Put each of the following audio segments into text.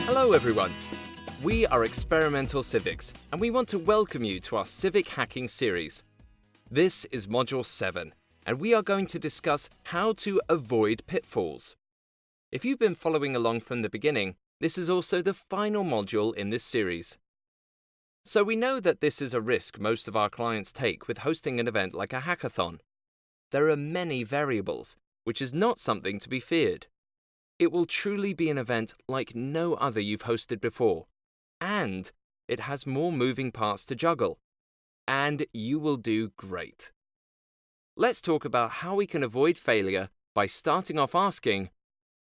Hello everyone! We are Experimental Civics, and we want to welcome you to our Civic Hacking series. This is Module 7, and we are going to discuss how to avoid pitfalls. If you've been following along from the beginning, this is also the final module in this series. So we know that this is a risk most of our clients take with hosting an event like a hackathon. There are many variables, which is not something to be feared. It will truly be an event like no other you've hosted before, and it has more moving parts to juggle, and you will do great. Let's talk about how we can avoid failure by starting off asking,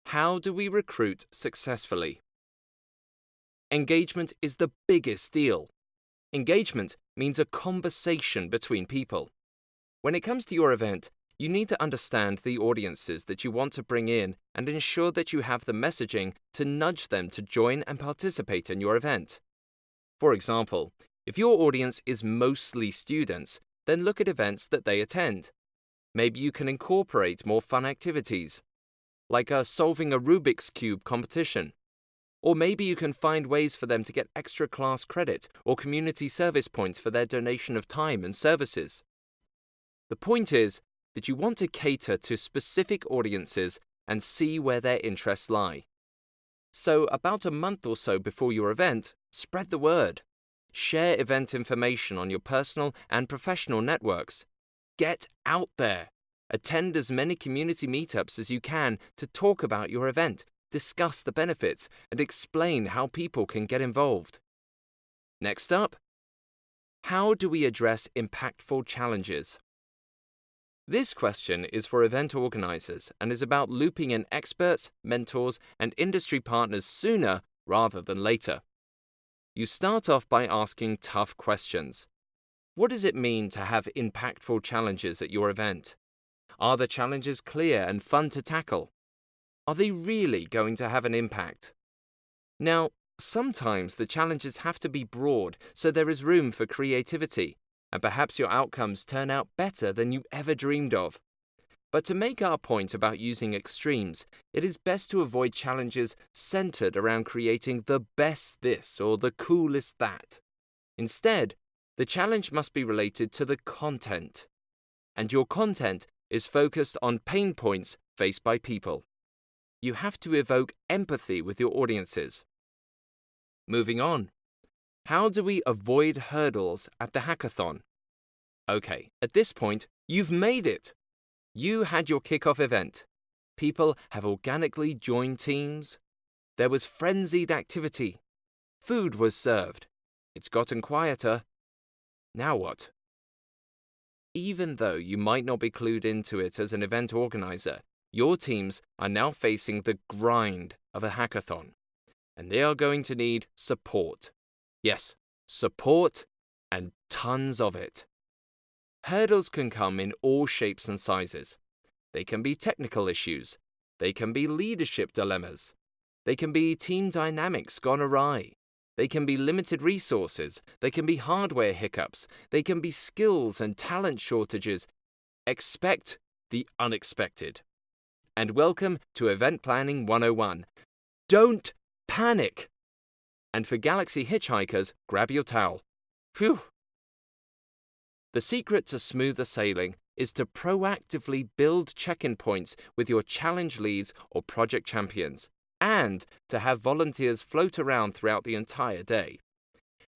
how do we recruit successfully? Engagement is the biggest deal. Engagement means a conversation between people. When it comes to your event, you need to understand the audiences that you want to bring in and ensure that you have the messaging to nudge them to join and participate in your event. For example, if your audience is mostly students, then look at events that they attend. Maybe you can incorporate more fun activities, like solving a Rubik's Cube competition. Or maybe you can find ways for them to get extra class credit or community service points for their donation of time and services. The point is that you want to cater to specific audiences and see where their interests lie. So, about a month or so before your event, spread the word. Share event information on your personal and professional networks. Get out there. Attend as many community meetups as you can to talk about your event, discuss the benefits, and explain how people can get involved. Next up, how do we address impactful challenges? This question is for event organizers and is about looping in experts, mentors, and industry partners sooner rather than later. You start off by asking tough questions. What does it mean to have impactful challenges at your event? Are the challenges clear and fun to tackle? Are they really going to have an impact? Now, sometimes the challenges have to be broad so there is room for creativity, and perhaps your outcomes turn out better than you ever dreamed of. But to make our point about using extremes, it is best to avoid challenges centered around creating the best this or the coolest that. Instead, the challenge must be related to the content. And your content is focused on pain points faced by people. You have to evoke empathy with your audiences. Moving on. How do we avoid hurdles at the hackathon? Okay, at this point, you've made it. You had your kickoff event. People have organically joined teams. There was frenzied activity. Food was served. It's gotten quieter. Now what? Even though you might not be clued into it as an event organizer, your teams are now facing the grind of a hackathon, and they are going to need support. Yes, support, and tons of it. Hurdles can come in all shapes and sizes. They can be technical issues. They can be leadership dilemmas. They can be team dynamics gone awry. They can be limited resources. They can be hardware hiccups. They can be skills and talent shortages. Expect the unexpected. And welcome to Event Planning 101. Don't panic! And for Galaxy hitchhikers, grab your towel. Phew! The secret to smoother sailing is to proactively build check-in points with your challenge leads or project champions, and to have volunteers float around throughout the entire day.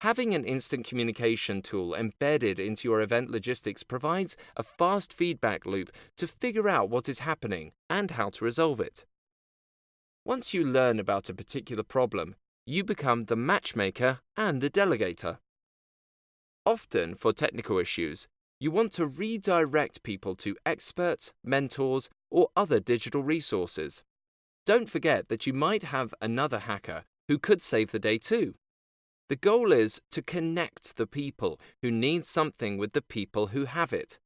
Having an instant communication tool embedded into your event logistics provides a fast feedback loop to figure out what is happening and how to resolve it. Once you learn about a particular problem, you become the matchmaker and the delegator. Often, for technical issues, you want to redirect people to experts, mentors, or other digital resources. Don't forget that you might have another hacker who could save the day too. The goal is to connect the people who need something with the people who have it.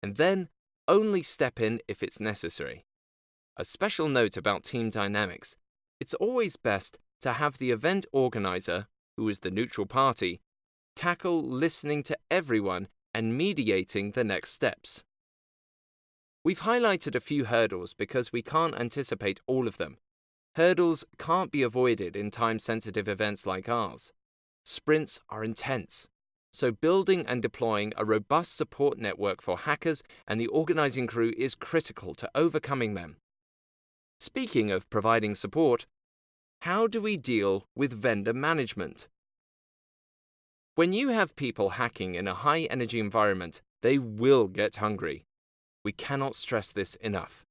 And then, only step in if it's necessary. A special note about team dynamics. It's always best to have the event organizer, who is the neutral party, tackle listening to everyone and mediating the next steps. We've highlighted a few hurdles because we can't anticipate all of them. Hurdles can't be avoided in time-sensitive events like ours. Sprints are intense, so building and deploying a robust support network for hackers and the organizing crew is critical to overcoming them. Speaking of providing support, how do we deal with vendor management? When you have people hacking in a high-energy environment, they will get hungry. We cannot stress this enough.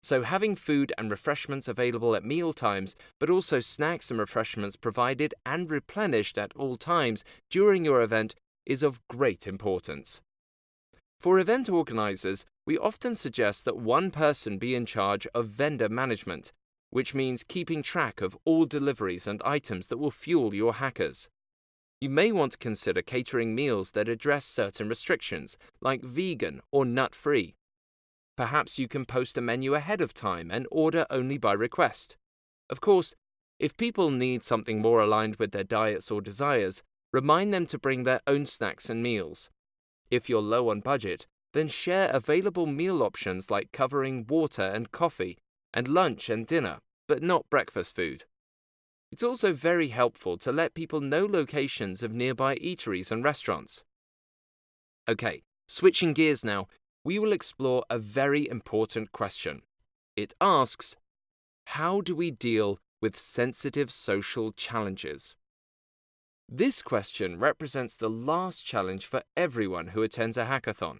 So having food and refreshments available at meal times, but also snacks and refreshments provided and replenished at all times during your event is of great importance. For event organizers, we often suggest that one person be in charge of vendor management, which means keeping track of all deliveries and items that will fuel your hackers. You may want to consider catering meals that address certain restrictions, like vegan or nut-free. Perhaps you can post a menu ahead of time and order only by request. Of course, if people need something more aligned with their diets or desires, remind them to bring their own snacks and meals. If you're low on budget, then share available meal options like covering water and coffee, and lunch and dinner, but not breakfast food. It's also very helpful to let people know locations of nearby eateries and restaurants. Okay, switching gears now, we will explore a very important question. It asks, how do we deal with sensitive social challenges? This question represents the last challenge for everyone who attends a hackathon.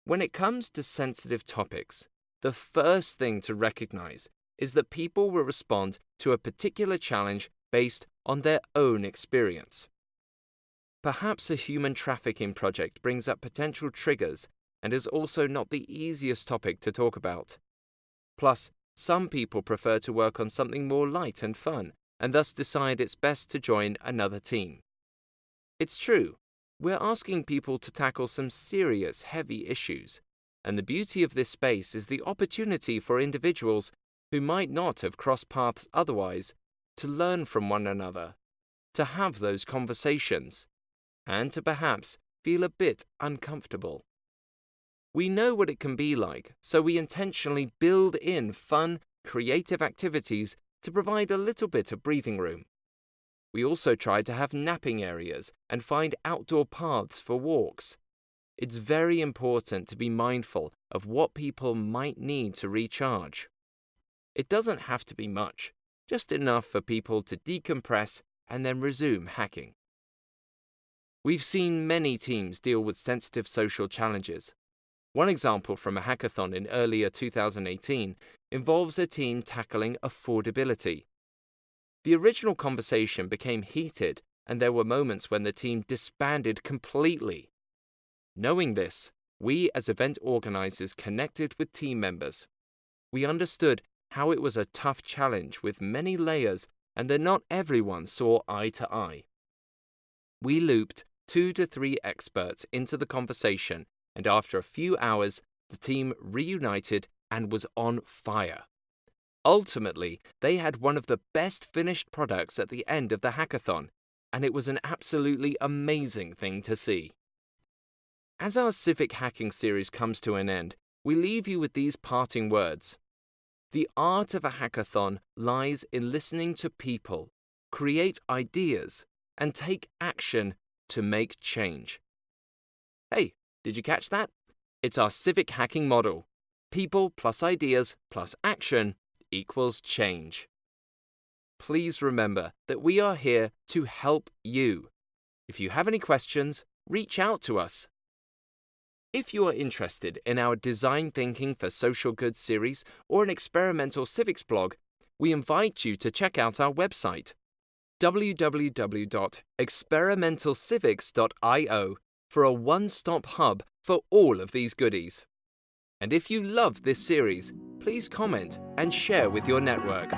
When it comes to sensitive topics, the first thing to recognize is that people will respond to a particular challenge based on their own experience. Perhaps a human trafficking project brings up potential triggers and is also not the easiest topic to talk about. Plus, some people prefer to work on something more light and fun, and thus decide it's best to join another team. It's true, we're asking people to tackle some serious, heavy issues, and the beauty of this space is the opportunity for individuals who might not have crossed paths otherwise to learn from one another, to have those conversations, and to perhaps feel a bit uncomfortable. We know what it can be like, so we intentionally build in fun, creative activities to provide a little bit of breathing room. We also try to have napping areas and find outdoor paths for walks. It's very important to be mindful of what people might need to recharge. It doesn't have to be much, just enough for people to decompress and then resume hacking. We've seen many teams deal with sensitive social challenges. One example from a hackathon in earlier 2018 involves a team tackling affordability. The original conversation became heated, and there were moments when the team disbanded completely. Knowing this, we as event organizers connected with team members. We understood how it was a tough challenge with many layers and that not everyone saw eye to eye. We looped 2 to 3 experts into the conversation, and after a few hours, the team reunited and was on fire. Ultimately, they had one of the best finished products at the end of the hackathon, and it was an absolutely amazing thing to see. As our Civic hacking series comes to an end, we leave you with these parting words. The art of a hackathon lies in listening to people, create ideas, and take action to make change. Hey, did you catch that? It's our Civic hacking model. People plus ideas plus action equals change. Please remember that we are here to help you. If you have any questions, reach out to us. If you are interested in our Design Thinking for Social Good series or an experimental civics blog, we invite you to check out our website, www.experimentalcivics.io, for a one-stop hub for all of these goodies. And if you love this series, please comment and share with your network.